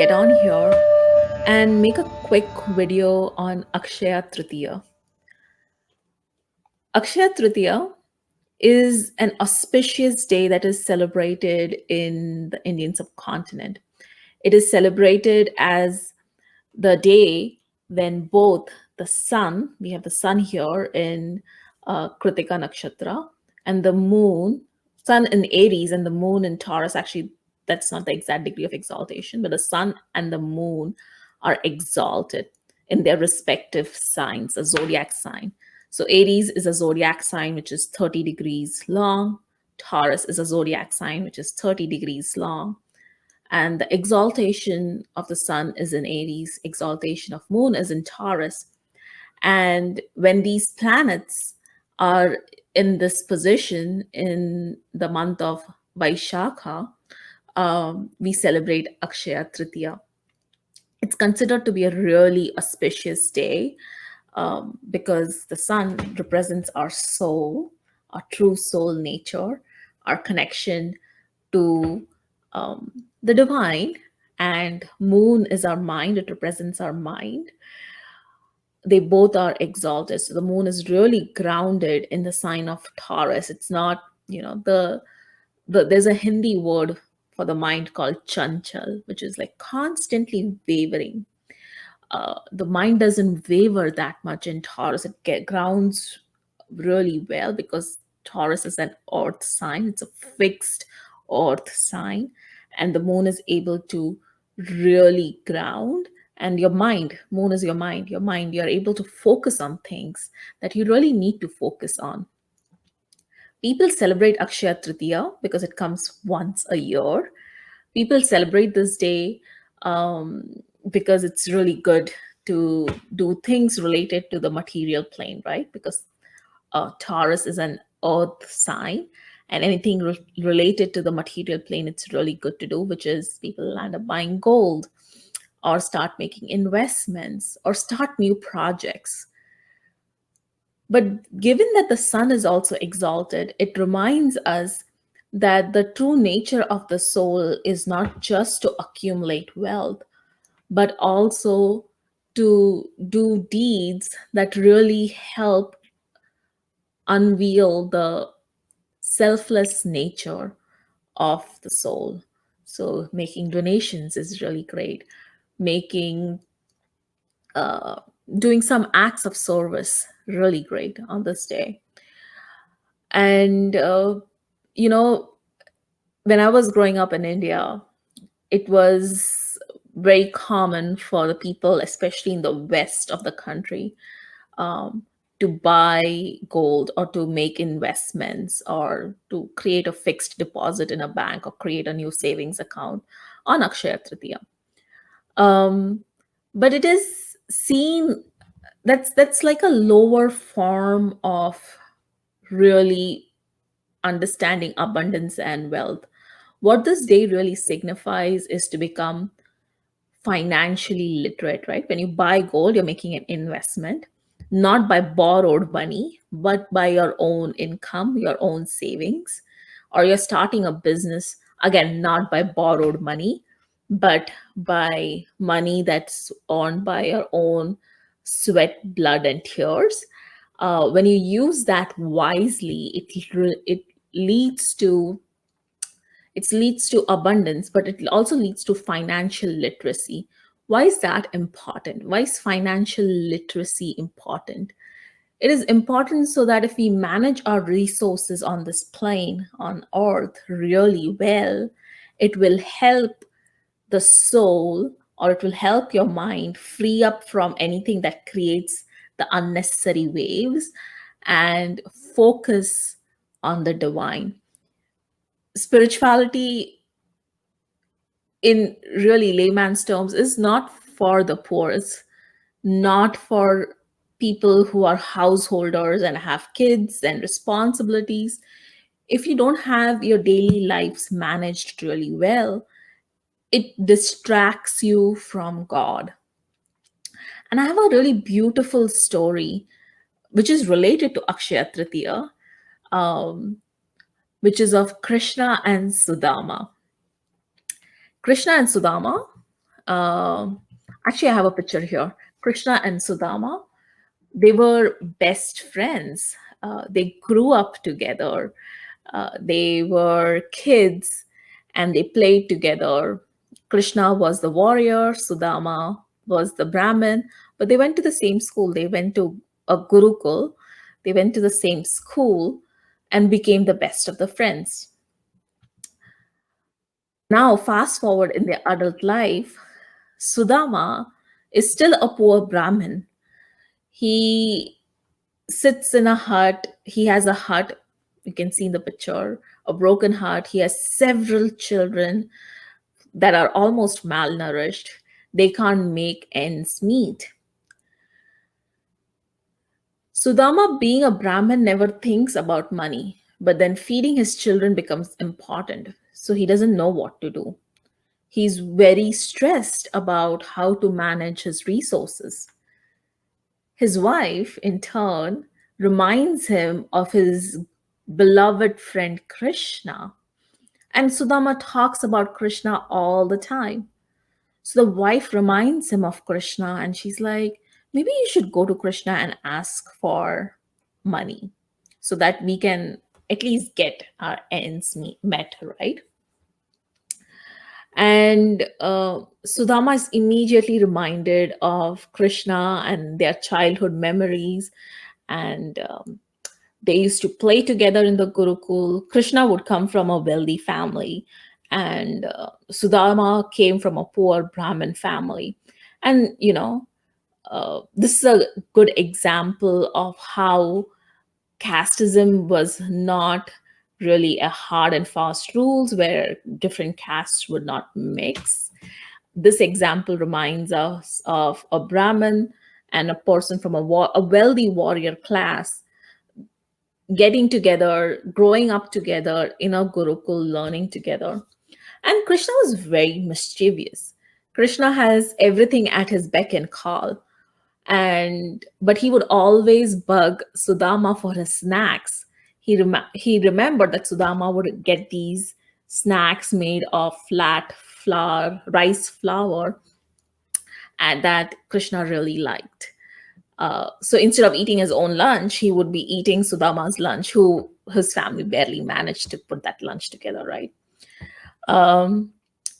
get on here and make a quick video on Akshaya Tritiya. Akshaya Tritiya is an auspicious day that is celebrated in the Indian subcontinent. It is celebrated as the day when both the sun, we have the sun here in Kritika Nakshatra, and the moon, sun in Aries and the moon in Taurus, actually, that's not the exact degree of exaltation, but the sun and the moon are exalted in their respective signs, a zodiac sign. So Aries is a zodiac sign which is 30 degrees long. Taurus is a zodiac sign which is 30 degrees long, and the exaltation of the sun is in Aries, exaltation of moon is in Taurus. And when these planets are in this position in the month of Vaishakha, we celebrate Akshaya Tritiya. It's considered to be a really auspicious day because the sun represents our soul, our true soul nature, our connection to the divine, and moon is our mind. It represents our mind. They both are exalted, so the moon is really grounded in the sign of Taurus. It's not, there's a Hindi word for the mind called chanchal, which is like constantly wavering. The mind doesn't waver that much in Taurus. Grounds really well because Taurus is an earth sign. It's a fixed earth sign, and the moon is able to really ground. And your mind, moon is your mind. Your mind, you're able to focus on things that you really need to focus on. People celebrate Akshaya Tritiya because it comes once a year. People celebrate this day because it's really good to do things related to the material plane, right? Because Taurus is an earth sign, and anything related to the material plane, it's really good to do, which is people end up buying gold or start making investments or start new projects. But given that the sun is also exalted, it reminds us that the true nature of the soul is not just to accumulate wealth, but also to do deeds that really help unveil the selfless nature of the soul. So, making donations is really great. Making doing some acts of service really great on this day. And you know, when I was growing up in India, it was very common for the people, especially in the west of the country, um, to buy gold or to make investments or to create a fixed deposit in a bank or create a new savings account on Akshaya Tritiya. Um, but it is seen that's like a lower form of really understanding abundance and wealth. What this day really signifies is to become financially literate, right? When you buy gold, you're making an investment, not by borrowed money, but by your own income, your own savings, or you're starting a business, again, not by borrowed money, but by money that's earned by your own sweat, blood, and tears. When you use that wisely, it leads to it leads to abundance, but it also leads to financial literacy. Why is that important? Why is financial literacy important? It is important so that if we manage our resources on this plane, on earth, really well, it will help the soul, or it will help your mind free up from anything that creates the unnecessary waves and focus on the divine. Spirituality, in really layman's terms, is not for the poor. It's not for people who are householders and have kids and responsibilities. If you don't have your daily lives managed really well, it distracts you from God. And I have a really beautiful story which is related to Akshaya Tritiya, um, which is of Krishna and Sudama. Krishna and Sudama, Um Actually, I have a picture here. Krishna and Sudama, they were best friends. They grew up together. They were kids and they played together. Krishna was the warrior, Sudama was the Brahmin, but they went to the same school. They went to a Gurukul, they went to the same school and became the best of the friends. Now, fast forward in their adult life, Sudama is still a poor Brahmin. He sits in a hut. He has a hut. You can see in the picture a broken hut. He has several children that are almost malnourished. They can't make ends meet. Sudama, being a Brahmin, never thinks about money, but then feeding his children becomes important. So he doesn't know what to do. He's very stressed about how to manage his resources. His wife, in turn, reminds him of his beloved friend Krishna. And Sudama talks about Krishna all the time. So the wife reminds him of Krishna, and she's like, maybe you should go to Krishna and ask for money so that we can at least get our met, right? And Sudama is immediately reminded of Krishna and their childhood memories. And they used to play together in the Gurukul. Krishna would come from a wealthy family, and Sudama came from a poor Brahmin family. And, this is a good example of how casteism was not really a hard and fast rules where different castes would not mix. This example reminds us of a Brahmin and a person from a wealthy warrior class getting together, growing up together in a Gurukul, learning together. And Krishna was very mischievous. Krishna has everything at his beck and call. And but he would always bug Sudama for his snacks. He remembered that Sudama would get these snacks made of flat flour, rice flour, and that Krishna really liked. So instead of eating his own lunch, he would be eating Sudama's lunch, who his family barely managed to put that lunch together, right? Um,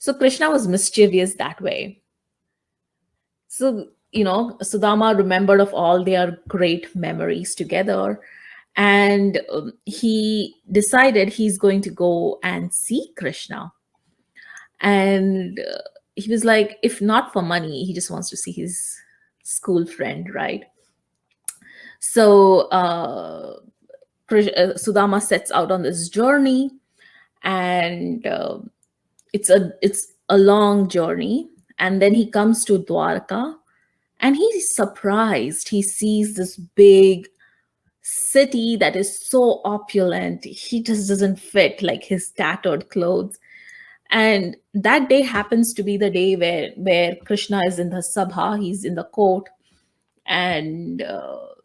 so Krishna was mischievous that way. So, Sudama remembered of all their great memories together, and he decided he's going to go and see Krishna. And he was like, if not for money, he just wants to see his school friend, right? So Sudama sets out on this journey, and it's a long journey. And then he comes to Dwarka, and he's surprised. He sees this big city that is so opulent. He just doesn't fit like his tattered clothes. And that day happens to be the day where Krishna is in the sabha. He's in the court, and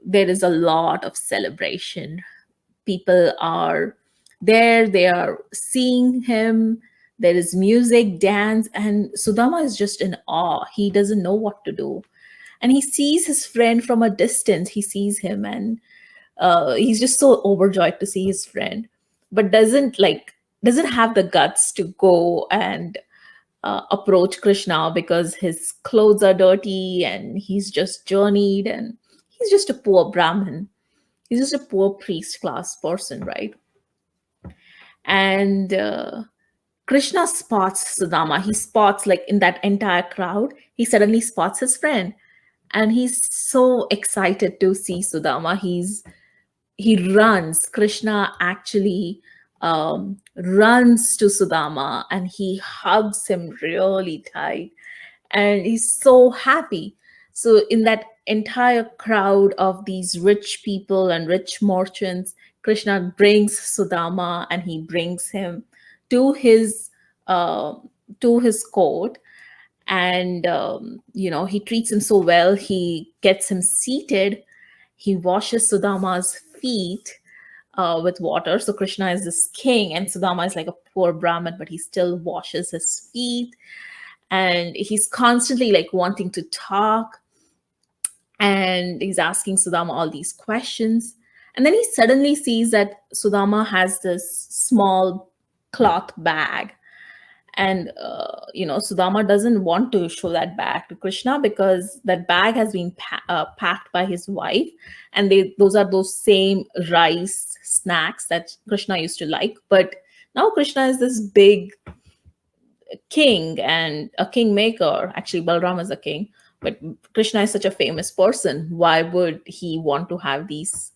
there is a lot of celebration. People are there, they are seeing him. There is music, dance, and Sudama is just in awe. He doesn't know what to do, and he sees his friend from a distance. He sees him, and he's just so overjoyed to see his friend, but doesn't have the guts to go and approach Krishna because his clothes are dirty and he's just journeyed, and he's just a poor Brahmin. He's just a poor priest class person, right? And Krishna spots Sudama. He spots, like, in that entire crowd, he suddenly spots his friend, and he's so excited to see Sudama. He runs. Krishna actually runs to Sudama, and he hugs him really tight, and he's so happy. So in that entire crowd of these rich people and rich merchants, Krishna brings Sudama, and he brings him to his uh, court. And he treats him so well. He gets him seated. He washes Sudama's feet with water. So Krishna is this king, and Sudama is like a poor Brahmin, but he still washes his feet. and he's constantly like wanting to talk, and he's asking Sudama all these questions. And then he suddenly sees that Sudama has this small cloth bag. And, Sudama doesn't want to show that bag to Krishna because that bag has been packed by his wife. And those are those same rice snacks that Krishna used to like. But now Krishna is this big king and a kingmaker. Actually, Balram is a king, but Krishna is such a famous person. Why would he want to have these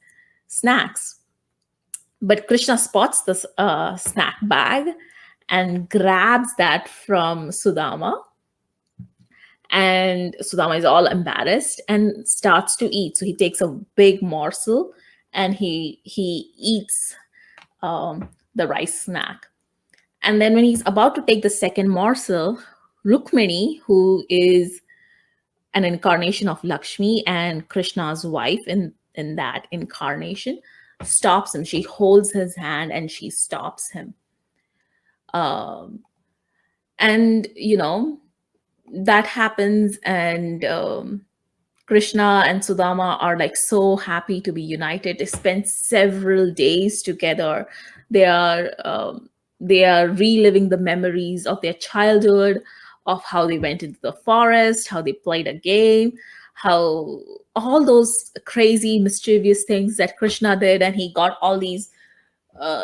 snacks? But Krishna spots this snack bag and grabs that from Sudama. And Sudama is all embarrassed and starts to eat. So he takes a big morsel and he eats the rice snack. And then when he's about to take the second morsel, Rukmini, who is an incarnation of Lakshmi and Krishna's wife in that incarnation, stops him. She holds his hand and she stops him. Um, and, that happens. And Krishna and Sudama are like so happy to be united. They spend several days together. They are reliving the memories of their childhood, of how they went into the forest, how they played a game, how all those crazy, mischievous things that Krishna did, and he got all these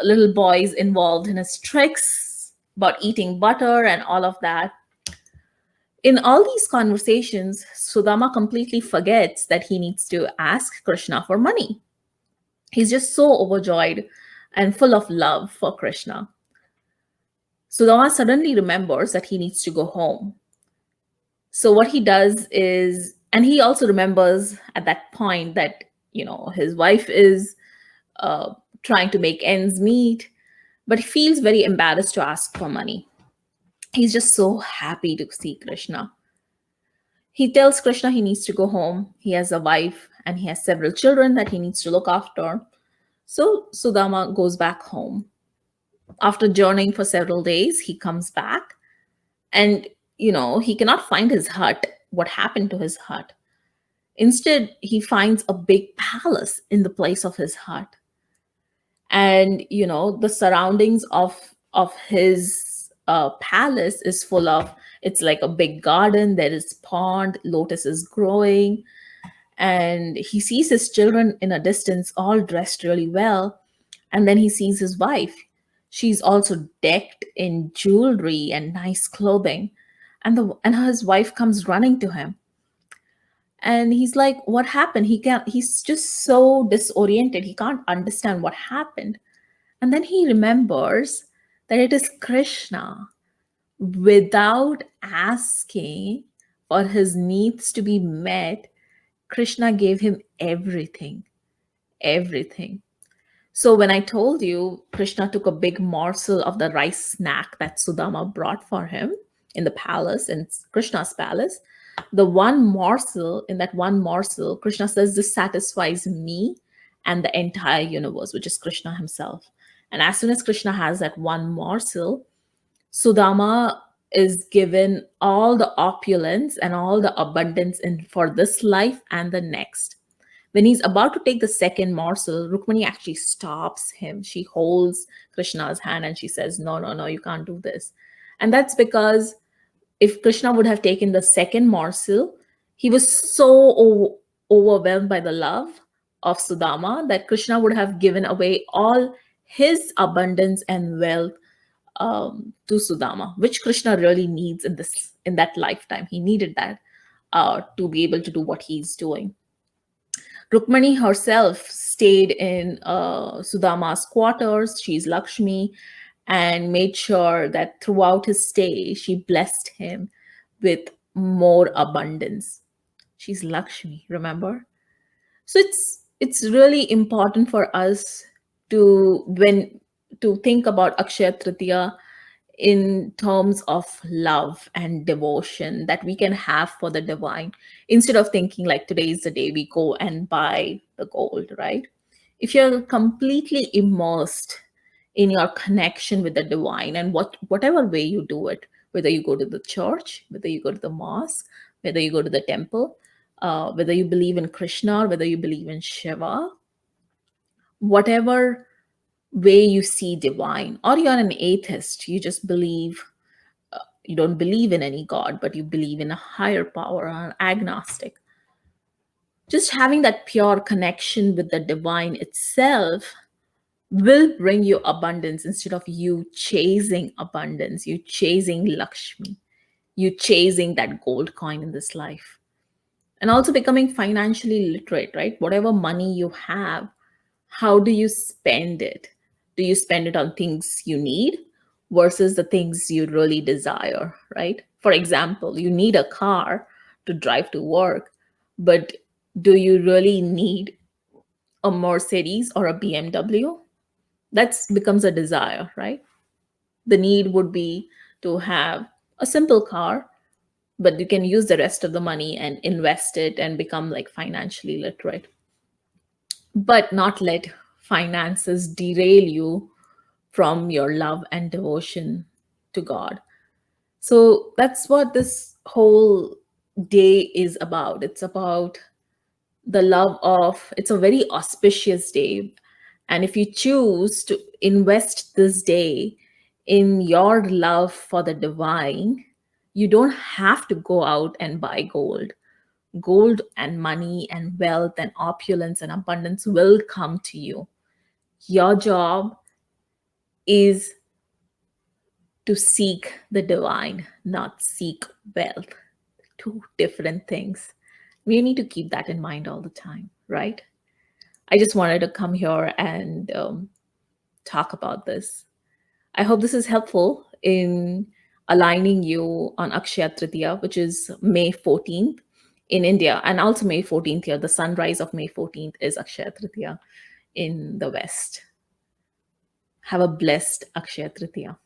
little boys involved in his tricks about eating butter and all of that. In all these conversations, Sudama completely forgets that he needs to ask Krishna for money. He's just so overjoyed and full of love for Krishna. Sudama suddenly remembers that he needs to go home. So what he does is, and he also remembers at that point that, his wife is trying to make ends meet, but he feels very embarrassed to ask for money. He's just so happy to see Krishna. He tells Krishna he needs to go home. He has a wife and he has several children that he needs to look after. So Sudama goes back home. After journeying for several days, he comes back and, he cannot find his hut. What happened to his hut? Instead, he finds a big palace in the place of his hut. And, the surroundings of his palace is full of, it's like a big garden. There is pond, lotus is growing. And he sees his children in a distance, all dressed really well. And then he sees his wife. She's also decked in jewelry and nice clothing. And his wife comes running to him. And he's like, what happened? He's just so disoriented. He can't understand what happened. And then he remembers that it is Krishna. Without asking for his needs to be met, Krishna gave him everything. Everything. So when I told you Krishna took a big morsel of the rice snack that Sudama brought for him in the palace, in Krishna's palace, in that one morsel, Krishna says, this satisfies me and the entire universe, which is Krishna himself. And as soon as Krishna has that one morsel, Sudama is given all the opulence and all the abundance for this life and the next. When he's about to take the second morsel, Rukmini actually stops him. She holds Krishna's hand and she says, no, no, no, you can't do this. And that's because if Krishna would have taken the second morsel, he was so overwhelmed by the love of Sudama that Krishna would have given away all his abundance and wealth to Sudama, which Krishna really needs in that lifetime. He needed that to be able to do what he's doing. Rukmani herself stayed in Sudama's quarters. She's Lakshmi, and made sure that throughout his stay, she blessed him with more abundance. She's Lakshmi, remember? So it's really important for us to think about Akshaya Tritiya in terms of love and devotion that we can have for the divine, instead of thinking like today is the day we go and buy the gold, right? If you're completely immersed in your connection with the divine, and whatever way you do it, whether you go to the church, whether you go to the mosque, whether you go to the temple, whether you believe in Krishna or whether you believe in Shiva, whatever way you see divine, or you're an atheist, you just believe, you don't believe in any god, but you believe in a higher power, or an agnostic, just having that pure connection with the divine itself will bring you abundance instead of you chasing abundance, you chasing Lakshmi, you chasing that gold coin in this life. And also becoming financially literate, right? Whatever money you have, how do you spend it? Do you spend it on things you need versus the things you really desire, right? For example, you need a car to drive to work, but do you really need a Mercedes or a BMW? That becomes a desire, right? The need would be to have a simple car, but you can use the rest of the money and invest it and become like financially literate, but not let finances derail you from your love and devotion to God. So that's what this whole day is about. It's about the love of, it's a very auspicious day. And if you choose to invest this day in your love for the divine, you don't have to go out and buy gold. Gold and money and wealth and opulence and abundance will come to you. Your job is to seek the divine, not seek wealth. Two different things. We need to keep that in mind all the time, right? I just wanted to come here and talk about this. I hope this is helpful in aligning you on Akshaya Tritiya, which is May 14th in India, and also May 14th here. The sunrise of May 14th is Akshaya Tritiya in the West. Have a blessed Akshaya Tritiya.